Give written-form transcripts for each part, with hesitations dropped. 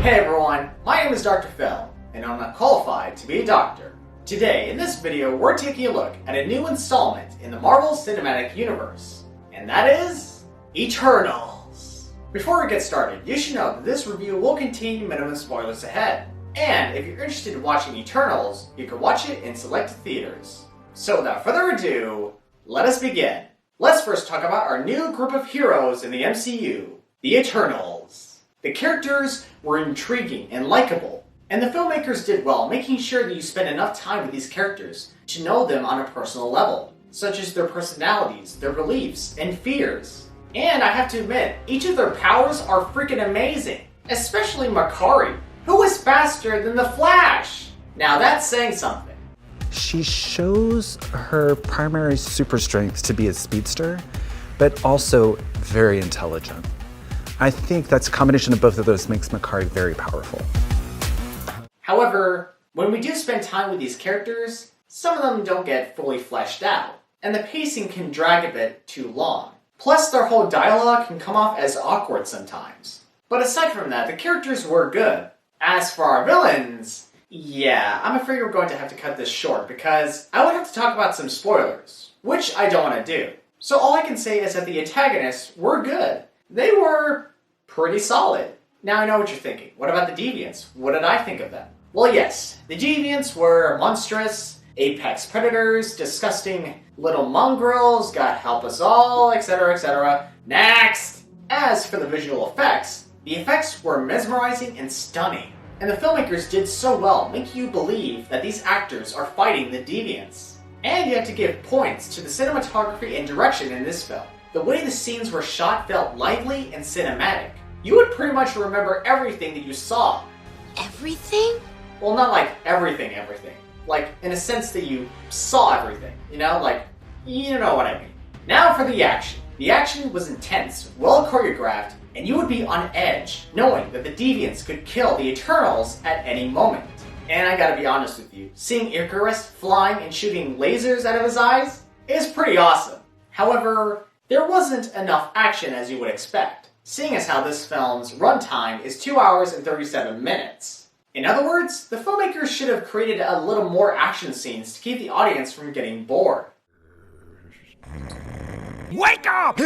Hey everyone, my name is Dr. Phil, and I'm not qualified to be a doctor. Today, in this video, we're taking a look at a new installment in the Marvel Cinematic Universe, and that is Eternals. Before we get started, you should know that this review will contain minimum spoilers ahead, and if you're interested in watching Eternals, you can watch it in select theaters. So without further ado, let us begin. Let's first talk about our new group of heroes in the MCU, the Eternals. The characters were intriguing and likable, and the filmmakers did well making sure that you spend enough time with these characters to know them on a personal level, such as their personalities, their beliefs, and fears. And I have to admit, each of their powers are freaking amazing, especially Makkari, who is faster than the Flash. Now that's saying something. She shows her primary super strength to be a speedster, but also very intelligent. I think that's a combination of both of those makes Makkari very powerful. However, when we do spend time with these characters, some of them don't get fully fleshed out, and the pacing can drag a bit too long. Plus, their whole dialogue can come off as awkward sometimes. But aside from that, the characters were good. As for our villains, yeah, I'm afraid we're going to have to cut this short because I would have to talk about some spoilers, which I don't want to do. So all I can say is that the antagonists were good. They were pretty solid. Now I know what you're thinking. What about the Deviants? What did I think of them? Well, yes, the Deviants were monstrous, apex predators, disgusting little mongrels, God help us all, etc., etc. Next! As for the visual effects, the effects were mesmerizing and stunning. And the filmmakers did so well, making you believe that these actors are fighting the Deviants. And you have to give points to the cinematography and direction in this film. The way the scenes were shot felt lively and cinematic. You would pretty much remember everything that you saw. Everything? Well, not like everything. Like, in a sense that you saw everything, you know? Like, you know what I mean. Now for the action. The action was intense, well choreographed, and you would be on edge, knowing that the Deviants could kill the Eternals at any moment. And I gotta be honest with you, seeing Icarus flying and shooting lasers out of his eyes is pretty awesome. However, there wasn't enough action as you would expect, seeing as how this film's runtime is 2 hours and 37 minutes. In other words, the filmmakers should have created a little more action scenes to keep the audience from getting bored. Wake up!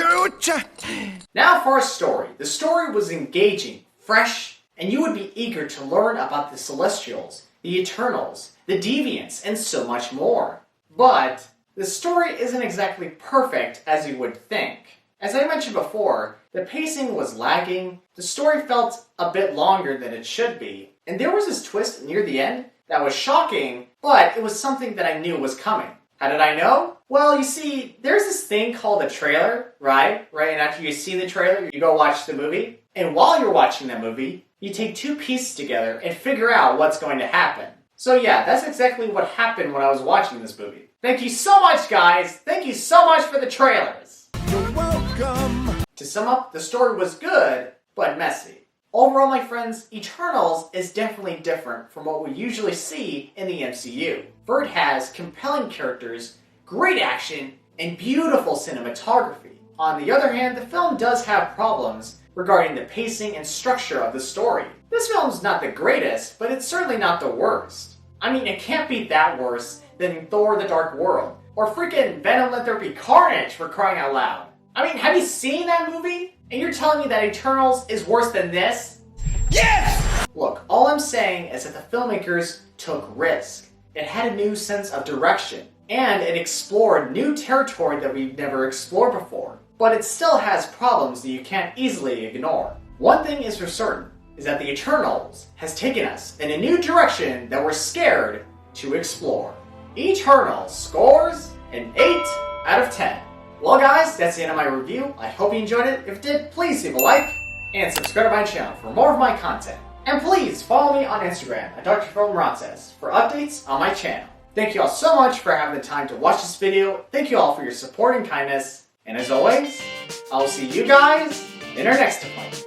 Now for a story. The story was engaging, fresh, and you would be eager to learn about the Celestials, the Eternals, the Deviants, and so much more. But the story isn't exactly perfect as you would think. As I mentioned before, the pacing was lagging, the story felt a bit longer than it should be, and there was this twist near the end that was shocking, but it was something that I knew was coming. How did I know? Well, you see, there's this thing called a trailer, right? And after you see the trailer, you go watch the movie. And while you're watching that movie, you take two pieces together and figure out what's going to happen. So yeah, that's exactly what happened when I was watching this movie. Thank you so much, guys! Thank you so much for the trailers! You're welcome! To sum up, the story was good, but messy. Overall, my friends, Eternals is definitely different from what we usually see in the MCU. For it has compelling characters, great action, and beautiful cinematography. On the other hand, the film does have problems regarding the pacing and structure of the story. This film's not the greatest, but it's certainly not the worst. I mean, it can't be that worse than Thor: The Dark World, or freaking Venom Let There Be Carnage, for crying out loud. I mean, have you seen that movie? And you're telling me that Eternals is worse than this? Yes! Look, all I'm saying is that the filmmakers took risk. It had a new sense of direction, and it explored new territory that we've never explored before. But it still has problems that you can't easily ignore. One thing is for certain, is that the Eternals has taken us in a new direction that we're scared to explore. Eternals scores an 8 out of 10. Well guys, that's the end of my review. I hope you enjoyed it. If you did, please leave a like and subscribe to my channel for more of my content. And please follow me on Instagram at Dr. Phil Morantes for updates on my channel. Thank you all so much for having the time to watch this video. Thank you all for your support and kindness. And as always, I'll see you guys in our next fight.